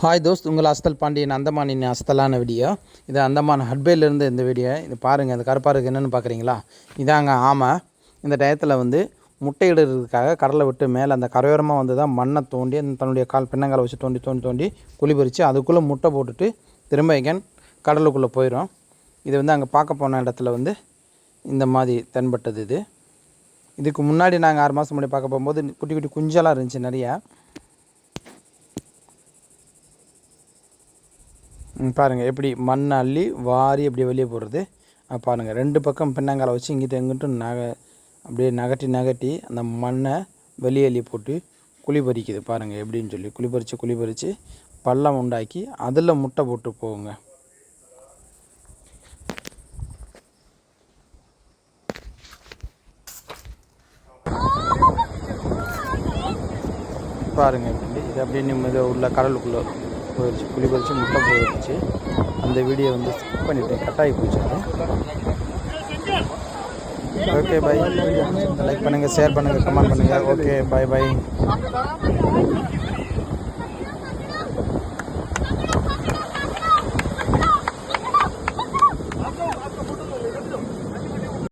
Hi Dost, உங்கள் அஸ்தல் Pandian அந்தமானின் அஸ்தலான video. இது அந்தமான் ஹட்பேலேருந்து இந்த வீடியோ. இது பாருங்கள், இந்த கருப்பாக இருக்குது என்னென்னு பார்க்குறீங்களா? இதாங்க ஆமை. இந்த டயத்தில் முட்டையிடுறதுக்காக கடலை விட்டு மேலே அந்த கரையோரமாக தான் மண்ணை தோண்டி தன்னுடைய பின்னங்காலை வச்சு தோண்டி தோண்டி தோண்டி குழி பறித்து அதுக்குள்ளே முட்டை போட்டுட்டு திரும்ப எங்கேன் கடலுக்குள்ளே போயிடும். இது அங்கே பார்க்க போன இடத்துல இந்த மாதிரி தென்பட்டது. இதுக்கு முன்னாடி நாங்கள் 6 மாதம் முன்னாடி பார்க்க போகும்போது குட்டி குட்டி குஞ்செல்லாம் இருந்துச்சு நிறையா. பாருங்கள் எப்படி மண் அள்ளி வாரி அப்படியே வெளியே போடுறது. பாருங்கள், 2 பக்கம் பின்னங்காலை வச்சு இங்கிட்ட எங்கிட்டும் அப்படியே நகட்டி அந்த மண்ணை வெளியே அள்ளி போட்டு குழி பறிக்குது. பாருங்கள் எப்படின்னு சொல்லி குழி பறித்து பள்ளம் உண்டாக்கி அதில் முட்டை போட்டு போகுங்க. பாருங்கள் எப்படி இது அப்படியே நிம்மதியாக உள்ள கடலுக்குள்ளே போயிடுச்சு. குழி பறித்து முட்டை போயிடுச்சு. அந்த வீடியோ ஸ்கிப் பண்ணிவிட்டேன், கட்டாகி போச்சு. Okay bye. லைக் பண்ணுங்கள், ஷேர் பண்ணுங்கள், கமெண்ட் பண்ணுங்கள். Okay bye by.